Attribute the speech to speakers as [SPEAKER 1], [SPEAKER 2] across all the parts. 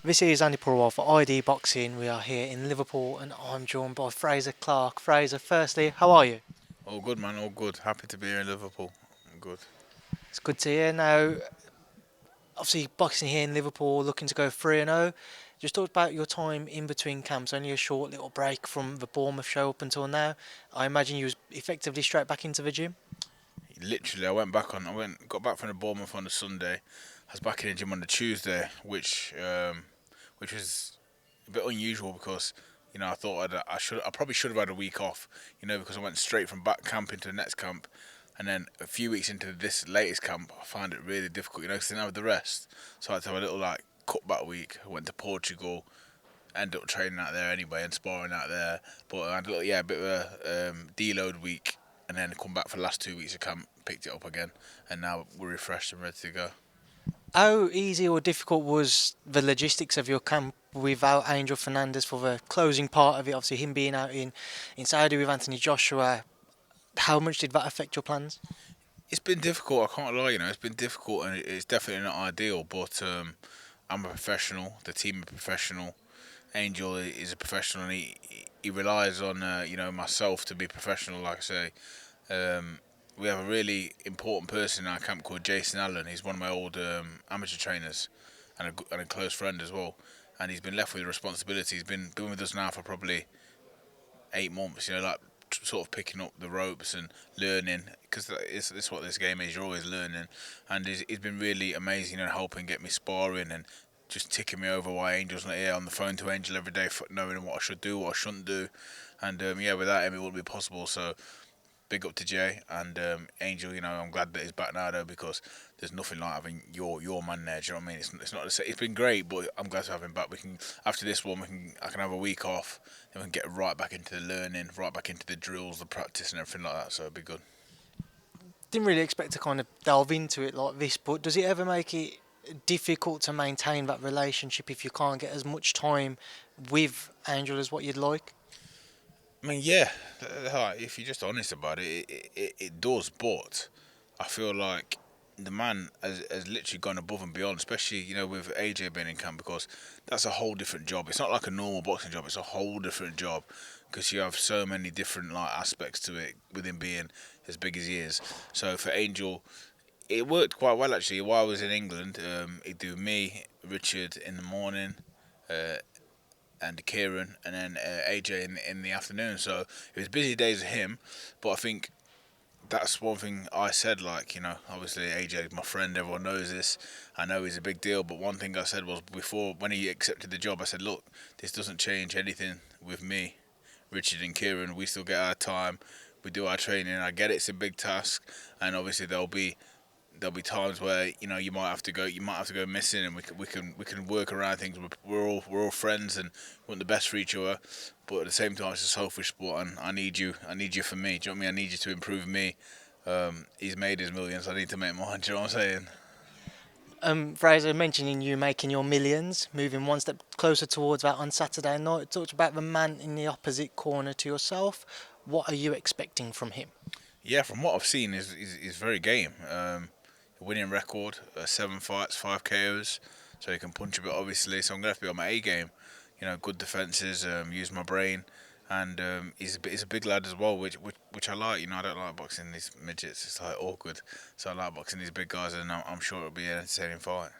[SPEAKER 1] This is Andi Purewal for ID Boxing. We are here in Liverpool and I'm joined by Frazer Clarke. Frazer, firstly, how are you?
[SPEAKER 2] All good, man. All good. Happy to be here in Liverpool. I'm good.
[SPEAKER 1] It's good to hear. Now, obviously, boxing here in Liverpool, looking to go 3-0. Just talk about your time in between camps, only a short little break from the Bournemouth show up until now. I imagine you was effectively straight back into the gym.
[SPEAKER 2] Literally, got back from the Bournemouth on the Sunday. I was back in the gym on the Tuesday, which was a bit unusual because I thought I probably should have had a week off, because I went straight from back camp into the next camp, and then a few weeks into this latest camp, I found it really difficult, because I didn't have the rest, so I had to have a little cutback week. I went to Portugal, ended up training out there anyway and sparring out there. But I had a bit of a deload week, and then come back for the last 2 weeks of camp, picked it up again, and now we're refreshed and ready to go.
[SPEAKER 1] How easy or difficult was the logistics of your camp without Angel Fernandez for the closing part of it? Obviously, him being out in Saudi with Anthony Joshua. How much did that affect your plans?
[SPEAKER 2] It's been difficult, I can't lie, it's been difficult and it's definitely not ideal, but I'm a professional, the team are professional, Angel is a professional, and he relies on myself to be professional, like I say. We have a really important person in our camp called Jason Allen. He's one of my old amateur trainers and a close friend as well. And he's been left with the responsibility. He's been with us now for probably 8 months. Sort of picking up the ropes and learning, because it's what this game is. You're always learning, and he's been really amazing in helping get me sparring and just ticking me over why Angel's not here. On the phone to Angel every day, for knowing what I should do, what I shouldn't do, and without him it wouldn't be possible. So big up to Jay and Angel. I'm glad that he's back now though, because there's nothing like having your man there. Do you know what I mean? It's not the same. It's been great, but I'm glad to have him back. We can, after this one, I can have a week off, and we can get right back into the learning, right back into the drills, the practice, and everything like that. So it'll be good.
[SPEAKER 1] Didn't really expect to kind of delve into it like this, but does it ever make it difficult to maintain that relationship if you can't get as much time with Angel as what you'd like?
[SPEAKER 2] I mean, yeah, if you're just honest about it, it does. But I feel like the man has literally gone above and beyond, especially with AJ being in camp, because that's a whole different job. It's not like a normal boxing job; it's a whole different job, because you have so many different aspects to it with him being as big as he is. So for Angel, it worked quite well actually. While I was in England, he'd do me, Richard in the morning. Uh, and Kieran, and then AJ in the afternoon. So it was busy days of him, but I think that's one thing I said. Obviously AJ is my friend. Everyone knows this. I know he's a big deal, but one thing I said was, before, when he accepted the job, I said, look, this doesn't change anything with me, Richard and Kieran. We still get our time. We do our training. I get it's a big task, and obviously there'll be times where you might have to go missing, and we can work around things. We're all friends and want the best for each other, but at the same time it's a selfish sport, and I need you for me. Do you know what I mean? I need you to improve me. He's made his millions. I need to make mine. Do you know what I'm saying?
[SPEAKER 1] Fraser, mentioning you making your millions, moving one step closer towards that on Saturday night, talked about the man in the opposite corner to yourself. What are you expecting from him?
[SPEAKER 2] Yeah, from what I've seen, is very game. Winning record, 7 fights, 5 KOs, so he can punch a bit obviously. So I'm gonna have to be on my A game. Good defenses, use my brain, and he's a big lad as well, which I like. I don't like boxing these midgets; it's awkward. So I like boxing these big guys, and I'm sure it'll be an entertaining fight.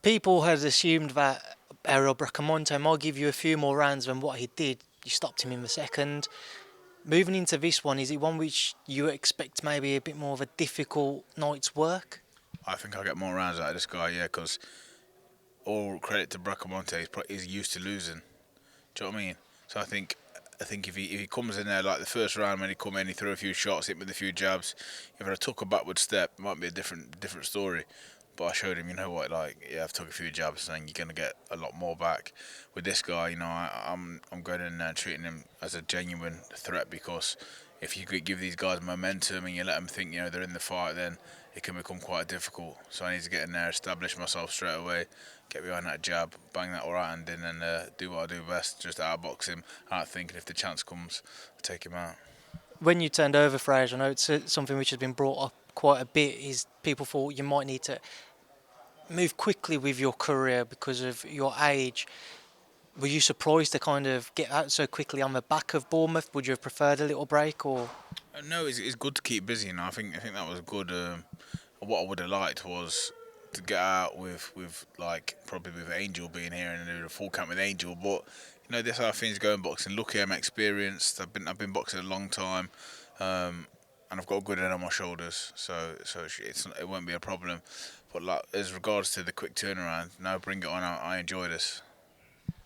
[SPEAKER 1] People had assumed that Ariel Bracamonte might give you a few more rounds than what he did. You stopped him in the second. Moving into this one, is it one which you expect maybe a bit more of a difficult night's work?
[SPEAKER 2] I think I'll get more rounds out of this guy, yeah, because all credit to Bracamonte, he's used to losing. Do you know what I mean? So I think if he comes in there like the first round, when he come in, he threw a few shots, hit with a few jabs. If I took a backward step, it might be a different story. But I showed him, I've took a few jabs, and you're gonna get a lot more back. With this guy, I'm going in there treating him as a genuine threat, because if you could give these guys momentum and you let them think they're in the fight, then it can become quite difficult. So I need to get in there, establish myself straight away, get behind that jab, bang that right hand in, and do what I do best, just outbox him, out thinking if the chance comes, I'll take him out.
[SPEAKER 1] When you turned over Fraser, I know it's something which has been brought up quite a bit, is people thought you might need to move quickly with your career because of your age. Were you surprised to kind of get out so quickly on the back of Bournemouth? Would you have preferred a little break or?
[SPEAKER 2] No, it's good to keep busy. I think that was good. What I would have liked was to get out with like probably with Angel being here and do the full camp with Angel. But this is how things go in boxing. Lucky I'm experienced. I've been boxing a long time, and I've got a good head on my shoulders. So it won't be a problem. But like as regards to the quick turnaround, no, bring it on. I enjoy this.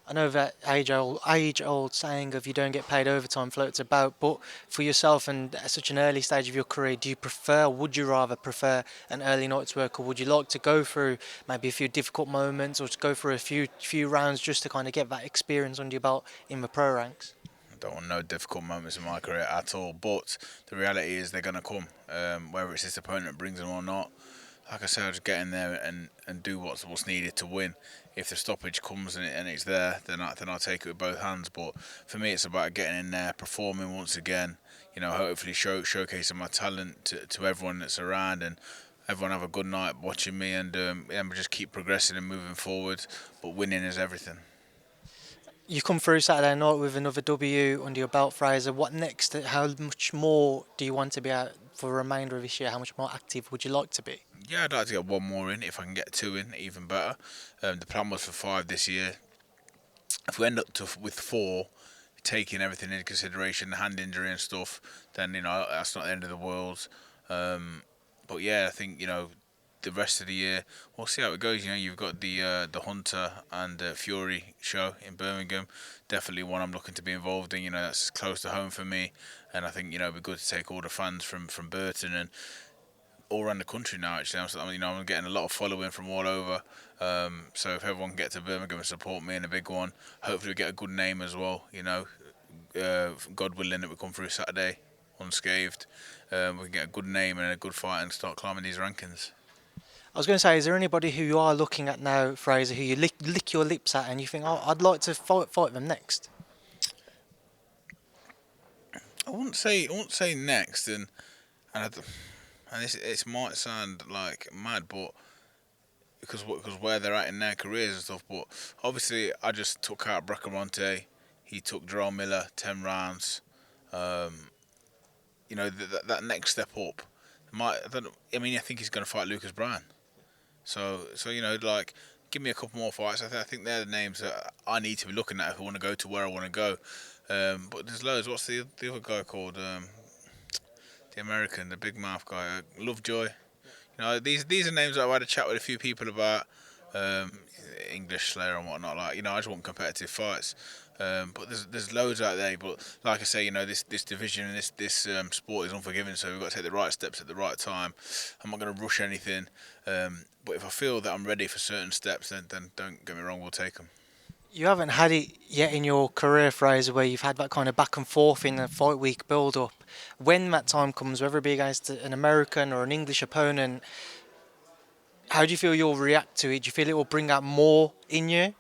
[SPEAKER 1] I know that age-old saying of you don't get paid overtime floats about, but for yourself and at such an early stage of your career, do you prefer, would you rather prefer an early night's work, or would you like to go through maybe a few difficult moments, or to go through a few rounds just to kind of get that experience under your belt in the pro ranks?
[SPEAKER 2] I don't want no difficult moments in my career at all. But the reality is they're gonna come, whether it's this opponent brings them or not. Like I said, I just get in there and do what's needed to win. If the stoppage comes and it's there, then I'll take it with both hands. But for me, it's about getting in there, performing once again. Hopefully showcasing my talent to everyone that's around, and everyone have a good night watching me, and we just keep progressing and moving forward. But winning is everything.
[SPEAKER 1] You come through Saturday night with another W under your belt, Fraser. What next? How much more do you want to be out for the remainder of this year? How much more active would you like to be?
[SPEAKER 2] Yeah, I'd like to get one more in. If I can get two in, even better. The plan was for five this year. If we end up with four, taking everything into consideration, the hand injury and stuff, then that's not the end of the world. But yeah, I think the rest of the year we'll see how it goes. You've got the Hunter and Fury show in Birmingham. Definitely one I'm looking to be involved in. That's close to home for me, and I think it'd be good to take all the fans from Burton and all around the country now. Actually, I'm getting a lot of following from all over. So if everyone can get to Birmingham and support me in a big one, hopefully we get a good name as well. God willing that we come through Saturday unscathed. We can get a good name and a good fight and start climbing these rankings.
[SPEAKER 1] I was going to say, is there anybody who you are looking at now, Fraser, who you lick your lips at and you think, oh, I'd like to fight them next?
[SPEAKER 2] I wouldn't say next, and it might sound like mad, but because where they're at in their careers and stuff. But obviously, I just took out Bracamonte. He took Jerome Miller 10 rounds. Um, that next step up. I think he's going to fight Lucas Bryan. So like, give me a couple more fights. I think they're the names that I need to be looking at if I want to go to where I want to go. But there's loads. What's the other guy called? The American, the big mouth guy, Lovejoy. These are names that I've had a chat with a few people about. Um, English Slayer and whatnot. Like, I just want competitive fights. But there's loads out there. But like I say, this division and this sport is unforgiving. So we've got to take the right steps at the right time. I'm not going to rush anything. But if I feel that I'm ready for certain steps, then don't get me wrong, we'll take them.
[SPEAKER 1] You haven't had it yet in your career, Fraser, where you've had that kind of back and forth in a fight week build up. When that time comes, whether it be against an American or an English opponent, how do you feel you'll react to it? Do you feel it will bring out more in you?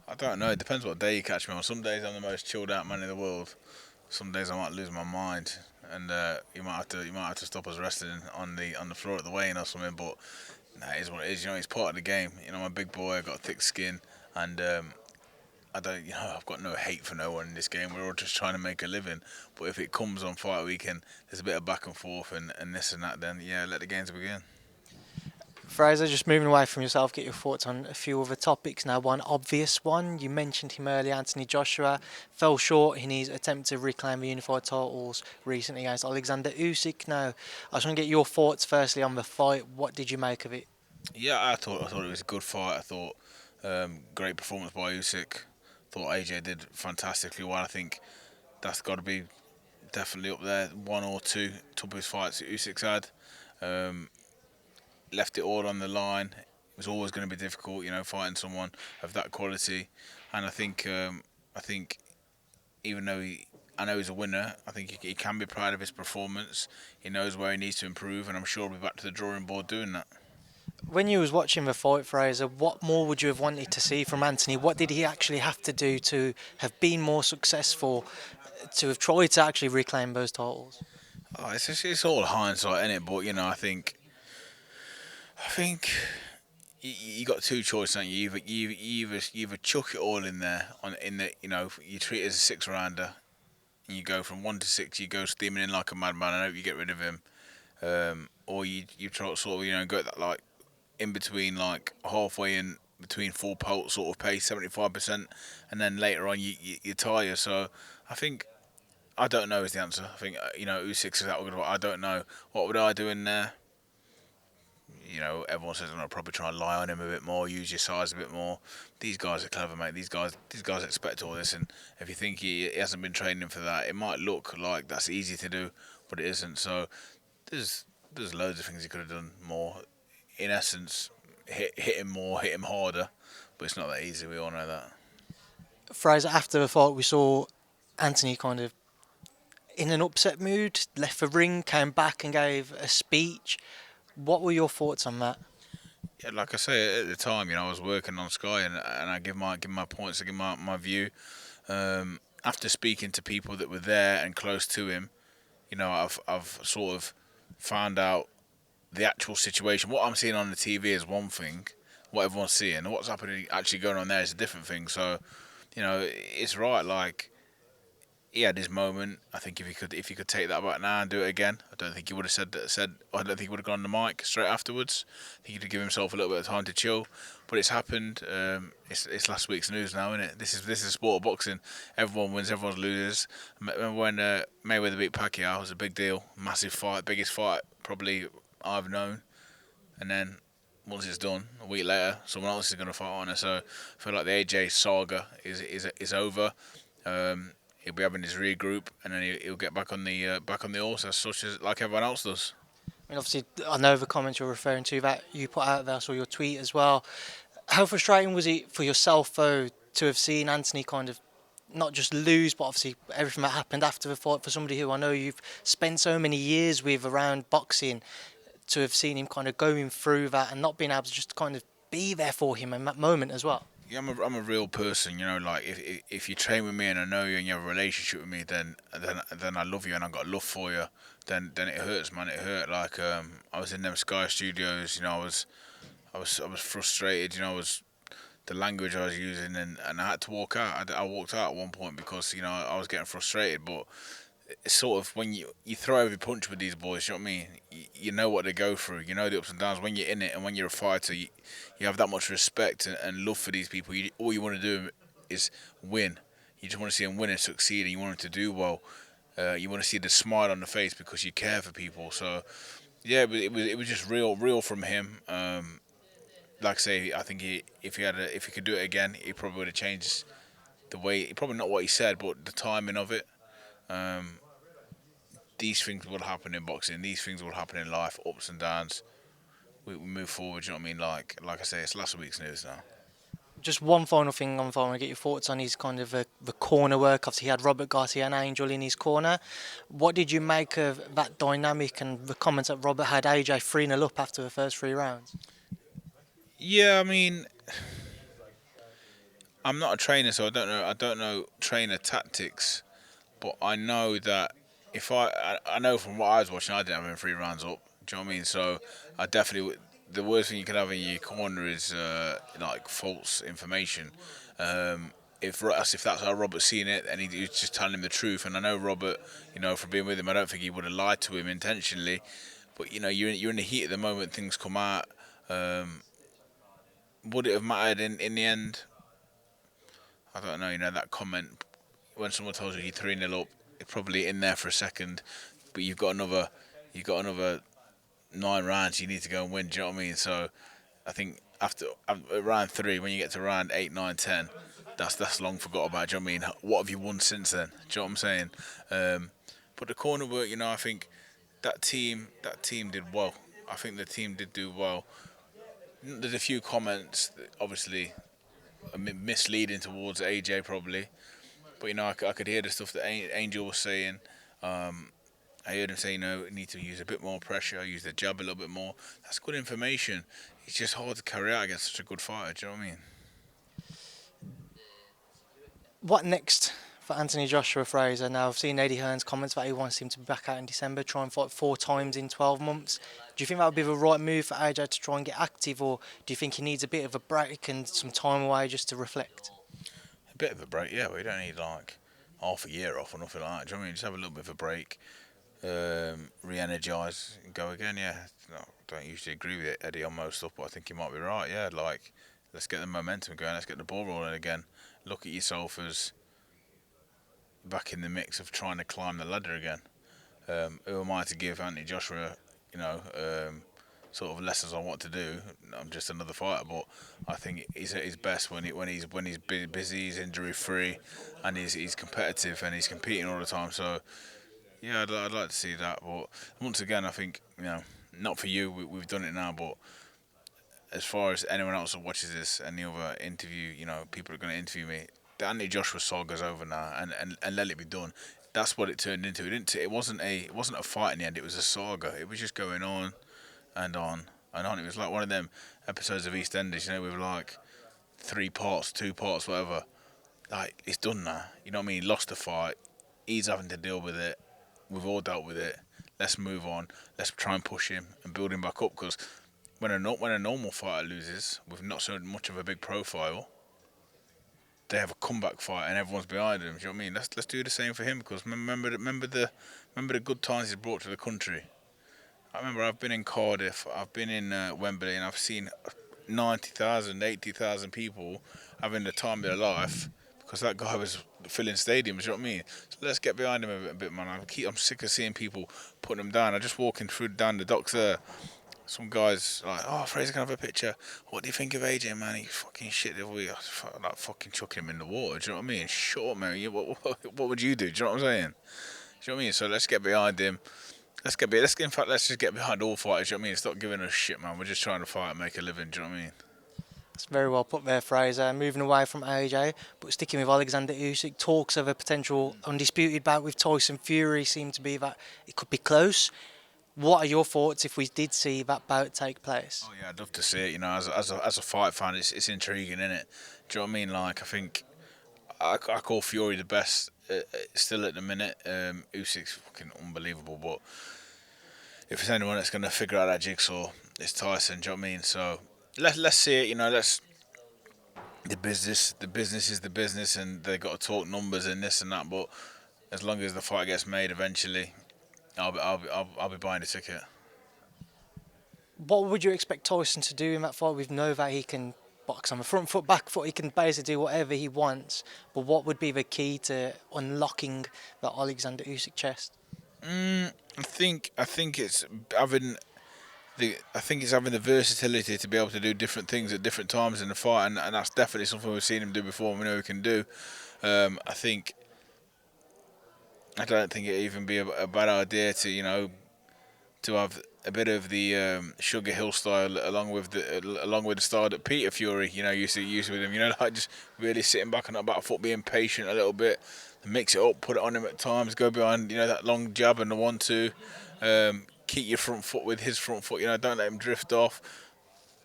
[SPEAKER 2] I don't know. It depends what day you catch me on. Some days I'm the most chilled out man in the world. Some days I might lose my mind, and you might have to stop us wrestling on the floor at the weigh-in or something. But nah, it is what it is. It's part of the game. I'm a big boy. I got thick skin, and I don't. I've got no hate for no one in this game. We're all just trying to make a living. But if it comes on fight weekend, there's a bit of back and forth and this and that. Then yeah, let the games begin.
[SPEAKER 1] Fraser, just moving away from yourself, get your thoughts on a few other topics now. One obvious one, you mentioned him earlier, Anthony Joshua fell short in his attempt to reclaim the unified titles recently against Oleksandr Usyk. Now, I just want to get your thoughts firstly on the fight. What did you make of it?
[SPEAKER 2] Yeah, I thought it was a good fight. I thought great performance by Usyk. Thought AJ did fantastically well. I think that's got to be definitely up there, one or two toughest fights that Usyk's had. Um, Left it all on the line. It was always going to be difficult, fighting someone of that quality. And I think even though I know he's a winner, I think he can be proud of his performance. He knows where he needs to improve, and I'm sure he'll be back to the drawing board doing that.
[SPEAKER 1] When you was watching the fight, Fraser, what more would you have wanted to see from Anthony? What did he actually have to do to have been more successful, to have tried to actually reclaim those titles?
[SPEAKER 2] Oh, it's all hindsight, isn't it? But I think you got two choices, don't you? You either chuck it all in there on in the you treat it as a six rounder, and you go from 1 to 6. You go steaming in like a madman. I hope you get rid of him. Or you try to sort of go that like in between, like halfway in between full pelt sort of pace, 75%, and then later on you tire. So I think I don't know is the answer. I think Usyk is that good. I don't know what would I do in there. Everyone says I'm gonna probably try and lie on him a bit more, use your size a bit more. These guys are clever, mate. These guys expect all this, and if you think he hasn't been training for that, it might look like that's easy to do, but it isn't. So there's there's loads of things he could have done more. In essence, hit him more, hit him harder, but it's not that easy. We all know that.
[SPEAKER 1] Fraser, after the fight, we saw Anthony kind of in an upset mood, left the ring, came back and gave a speech. What were your thoughts on that?
[SPEAKER 2] Yeah, like I say, at the time, I was working on Sky, and I give my points, I give my view. After speaking to people that were there and close to him, I've sort of found out the actual situation. What I'm seeing on the TV is one thing, what everyone's seeing, and what's happening actually going on there is a different thing. So, it's right. Like he had his moment. I think if he could take that back now and do it again, I don't think he would have said that. I don't think he would have gone on the mic straight afterwards. I think he'd have given himself a little bit of time to chill. But it's happened. It's last week's news now, isn't it? This is a sport of boxing. Everyone wins, everyone loses. Remember when Mayweather beat Pacquiao? It was a big deal, massive fight, biggest fight probably I've known. And then once it's done, a week later, someone else is going to fight on it. So I feel like the AJ saga is over. He'll be having his regroup, and then he'll get back on the horse as such as like everyone else does.
[SPEAKER 1] I mean, obviously, I know the comments you're referring to that you put out there. I saw your tweet as well. How frustrating was it for yourself, though, to have seen Anthony kind of not just lose, but obviously everything that happened after the fight for somebody who I know you've spent so many years with around boxing, to have seen him kind of going through that and not being able to just kind of be there for him in that moment as well?
[SPEAKER 2] Yeah, I'm a real person, Like if you train with me and I know you and you have a relationship with me, then I love you and I got love for you. Then it hurts, man. It hurt. Like I was in them Sky Studios. I was frustrated. I was the language I was using, and I had to walk out. I walked out at one point because I was getting frustrated. But it's sort of when you throw every punch with these boys, you know what I mean? You know what they go through. You know the ups and downs. When you're in it and when you're a fighter, you have that much respect and love for these people. All you want to do is win. You just want to see them win and succeed, and you want them to do well. You want to see the smile on the face because you care for people. So yeah, but it was just real from him. Like I say, I think if he could do it again, he probably would have changed the way. Probably not what he said, but the timing of it. Um, these things will happen in boxing. These things will happen in life. Ups and downs. We move forward. You know what I mean? Like I say, it's last week's news now.
[SPEAKER 1] Just one final thing on I want to get your thoughts on his kind of the corner work. Obviously, he had Robert Garcia and Angel in his corner. What did you make of that dynamic and the comments that Robert had AJ 3-0 up after the first 3 rounds?
[SPEAKER 2] Yeah, I mean, I'm not a trainer, so I don't know trainer tactics, but I know that if I know from what I was watching, I didn't have him 3 rounds up. Do you know what I mean? So I definitely the worst thing you can have in your corner is like false information. If that's how Robert's seen it, and he's just telling him the truth, and I know Robert, from being with him, I don't think he would have lied to him intentionally. But you're in the heat of the moment, things come out. Um, would it have mattered in the end? I don't know. That comment when someone tells you you're 3-0 up, it's probably in there for a second, but you've got another 9 rounds you need to go and win. Do you know what I mean? So I think after round 3, when you get to round 8, 9, 10, that's long forgot about. Do you know what I mean? What have you won since then? Do you know what I'm saying? But the corner work, I think that team did well. I think the team did do well. There's a few comments that obviously are misleading towards AJ probably, but I could hear the stuff that Angel was saying. I heard him say, need to use a bit more pressure, use the jab a little bit more. That's good information. It's just hard to carry out against such a good fighter. Do you know what I mean?
[SPEAKER 1] What next for Anthony Joshua Fraser? Now, I've seen Eddie Hearn's comments that he wants him to be back out in December, try and fight 4 times in 12 months. Do you think that would be the right move for AJ to try and get active, or do you think he needs a bit of a break and some time away just to reflect?
[SPEAKER 2] A bit of a break, yeah. We don't need like half a year off or nothing like that. Do you know what I mean? Just have a little bit of a break, re-energise, and go again. Yeah, no, don't usually agree with Eddie on most stuff, but I think he might be right. Yeah, like let's get the momentum going. Let's get the ball rolling again. Look at yourself as back in the mix of trying to climb the ladder again. Who am I to give Andi Joshua, you know, sort of lessons on what to do? I'm just another fighter, but I think he's at his best when he's busy, he's injury free, and he's competitive and he's competing all the time. So yeah, I'd like to see that. But once again, I think not for you. We've done it now, but as far as anyone else that watches this, any other interview, people are going to interview me. The Anthony Joshua saga's over now, and let it be done. That's what it turned into. It wasn't a fight in the end. It was a saga. It was just going on and on and on. It was like one of them episodes of EastEnders, with like 3 parts, 2 parts, whatever. Like it's done now. You know what I mean? He lost the fight. He's having to deal with it. We've all dealt with it. Let's move on. Let's try and push him and build him back up, because when a normal fighter loses with not so much of a big profile, they have a comeback fight and everyone's behind them. Do you know what I mean? Let's do the same for him, because remember the good times he's brought to the country. I remember I've been in Cardiff, I've been in Wembley, and I've seen 90,000, 80,000 people having the time of their life because that guy was filling stadiums. You know what I mean? So let's get behind him a bit, man. I'm sick of seeing people putting him down. I'm just walking through down the docks there. Some guys like, oh, Frazer, can I have a picture? What do you think of AJ, man? He fucking shit. We like fucking chucking him in the water. Do you know what I mean? Shut up, man. What would you do? Do you know what I'm saying? Do you know what I mean? So let's get behind him. Let's just get behind all fighters. Do you know what I mean? Stop giving us shit, man. We're just trying to fight and make a living. Do you know what I mean?
[SPEAKER 1] It's very well put there, Fraser. Moving away from AJ, but sticking with Oleksandr Usyk, talks of a potential undisputed bout with Tyson Fury seem to be that it could be close. What are your thoughts if we did see that bout take place?
[SPEAKER 2] Oh yeah, I'd love to see it. As a fight fan, it's intriguing, isn't it? Do you know what I mean? Like I think I call Fury the best still at the minute. Usyk's fucking unbelievable, but if there's anyone that's going to figure out that jigsaw, it's Tyson. Do you know what I mean? So let's see it. Let's the business is the business, and they got to talk numbers and this and that. But as long as the fight gets made eventually, I'll be buying a ticket.
[SPEAKER 1] What would you expect Tyson to do in that fight? We know that he can box on the front foot, back foot, he can basically do whatever he wants. But what would be the key to unlocking the Oleksandr Usyk chest?
[SPEAKER 2] I think it's having the versatility to be able to do different things at different times in the fight, and that's definitely something we've seen him do before, and we know he can do. I think I don't think it'd even be a bad idea to have a bit of the Sugar Hill style along with the style that Peter Fury used with him. Like just really sitting back on that back foot, being patient a little bit, mix it up, put it on him at times, go behind that long jab and the 1-2. Keep your front foot with his front foot. Don't let him drift off.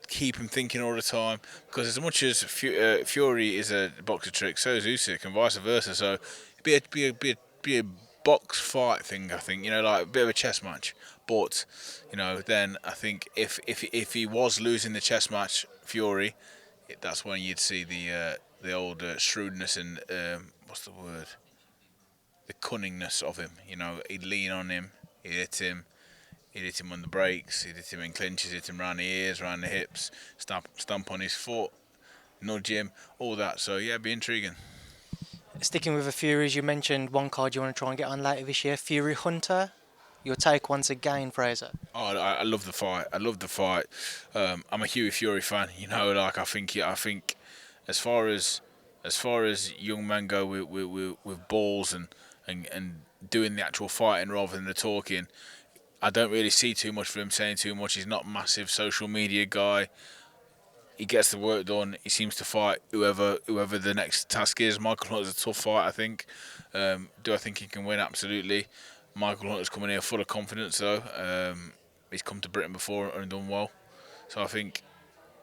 [SPEAKER 2] Keep him thinking all the time, because as much as Fury is a boxer trick, so is Usyk, and vice versa. So be a box fight thing, I think. Like a bit of a chess match. But then I think if he was losing the chess match, Fury, that's when you'd see the old shrewdness and what's the word, the cunningness of him. He'd lean on him, he'd hit him. He'd hit him on the breaks, he'd hit him in clinches, hit him round the ears, round the hips, stamp on his foot, nudge him, all that. So yeah, it'd be intriguing.
[SPEAKER 1] Sticking with the Furies, you mentioned one card you want to try and get on later this year, Fury Hunter. Your take once again, Fraser.
[SPEAKER 2] Oh, I love the fight. I love the fight. I'm a Huey Fury fan. Like I think, as far as young men go with balls and doing the actual fighting rather than the talking, I don't really see too much for him saying too much. He's not a massive social media guy. He gets the work done. He seems to fight whoever the next task is. Michael Hunter's a tough fight, I think. Do I think he can win? Absolutely. Michael Hunter's coming here full of confidence, though. He's come to Britain before and done well. So I think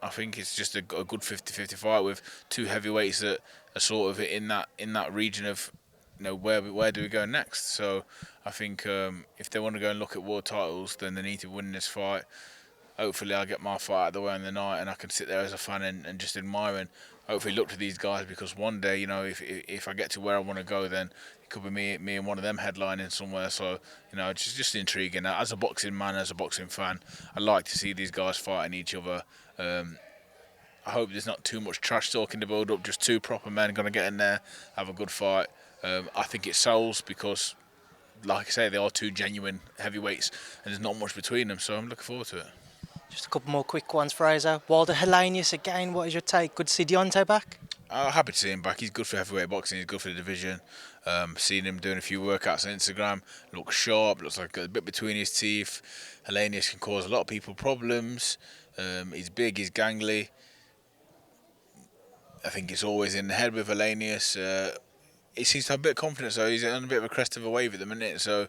[SPEAKER 2] it's just a good 50-50 fight with two heavyweights that are sort of in that region of where do we go next? So I think if they want to go and look at world titles, then they need to win this fight. Hopefully I'll get my fight out of the way on the night and I can sit there as a fan and just admire and hopefully look to these guys, because one day, if I get to where I want to go, then it could be me and one of them headlining somewhere. So, it's just intriguing. As a boxing man, as a boxing fan, I like to see these guys fighting each other. I hope there's not too much trash talk in the build-up, just two proper men going to get in there, have a good fight. I think it sells because, like I say, they are two genuine heavyweights and there's not much between them, so I'm looking forward to it.
[SPEAKER 1] Just a couple more quick ones, Frazer. Wilder-Helenius again, what is your take? Good to see Deontay back?
[SPEAKER 2] Happy to see him back. He's good for heavyweight boxing. He's good for the division. Seen him doing a few workouts on Instagram. Looks sharp. Looks like a bit between his teeth. Helenius can cause a lot of people problems. He's big. He's gangly. I think it's always in the head with Helenius. He seems to have a bit of confidence though. He's on a bit of a crest of a wave at the minute. So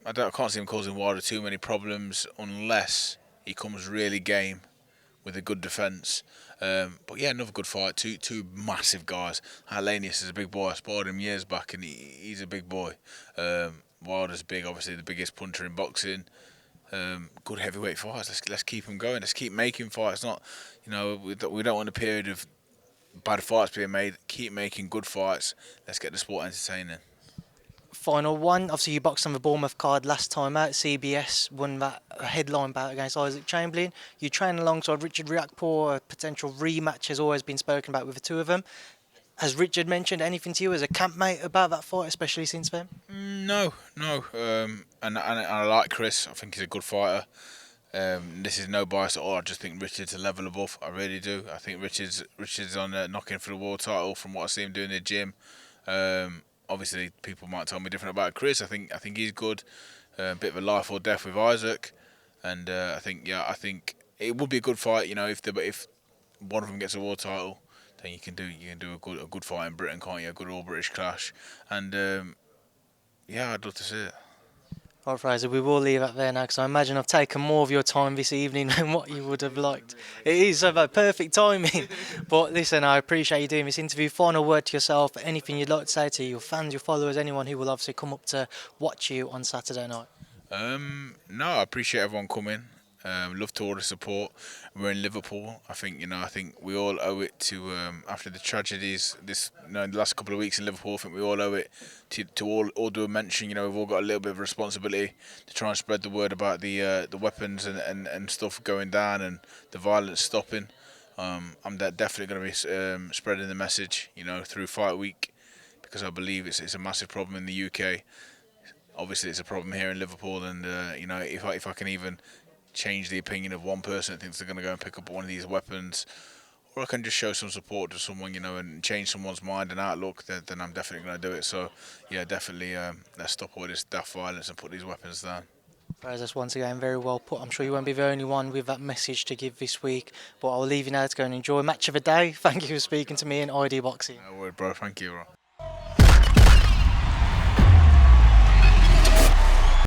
[SPEAKER 2] I can't see him causing Wilder too many problems unless he comes really game with a good defence. But yeah, another good fight. Two massive guys. Helenius is a big boy. I sparred him years back, and he's a big boy. Wilder's big, obviously the biggest puncher in boxing. Good heavyweight fights. Let's keep them going. Let's keep making fights. Not, we don't want a period of bad fights being made. Keep making good fights. Let's get the sport entertaining.
[SPEAKER 1] Final one, obviously you boxed on the Bournemouth card last time out. CBS won that headline bout against Isaac Chamberlain. You train alongside Richard Riakporhe. A potential rematch has always been spoken about with the two of them. Has Richard mentioned anything to you as a campmate about that fight, especially since then?
[SPEAKER 2] No. And I like Chris. I think he's a good fighter. This is no bias at all. I just think Richard's a level above. I really do. I think Richard's on knocking for the world title from what I see him doing in the gym. Obviously, people might tell me different about Chris. I think he's good. A bit of a life or death with Isaac, and I think it would be a good fight. If one of them gets a world title, then you can do a good fight in Britain, can't you? A good all British clash, and I'd love to see it.
[SPEAKER 1] All right, Frazer, we will leave it there now because I imagine I've taken more of your time this evening than what you would have liked. It is about perfect timing. But listen, I appreciate you doing this interview. Final word to yourself, anything you'd like to say to your fans, your followers, anyone who will obviously come up to watch you on Saturday night.
[SPEAKER 2] No, I appreciate everyone coming. Love to all the support. We're in Liverpool. I think we all owe it to after the tragedies the last couple of weeks in Liverpool. I think we all owe it to all do a mention. We've all got a little bit of responsibility to try and spread the word about the weapons and stuff going down and the violence stopping. I'm definitely going to be spreading the message, through Fight Week, because I believe it's a massive problem in the UK. Obviously, it's a problem here in Liverpool, and if I can even change the opinion of one person that thinks they're going to go and pick up one of these weapons, or I can just show some support to someone, and change someone's mind and outlook, then I'm definitely going to do it. So, yeah, definitely let's stop all this daft violence and put these weapons down.
[SPEAKER 1] Frazer, once again, very well put. I'm sure you won't be the only one with that message to give this week, but I'll leave you now to go and enjoy match of the day. Thank you for speaking to me in ID Boxing.
[SPEAKER 2] No worries, bro. Thank you, bro.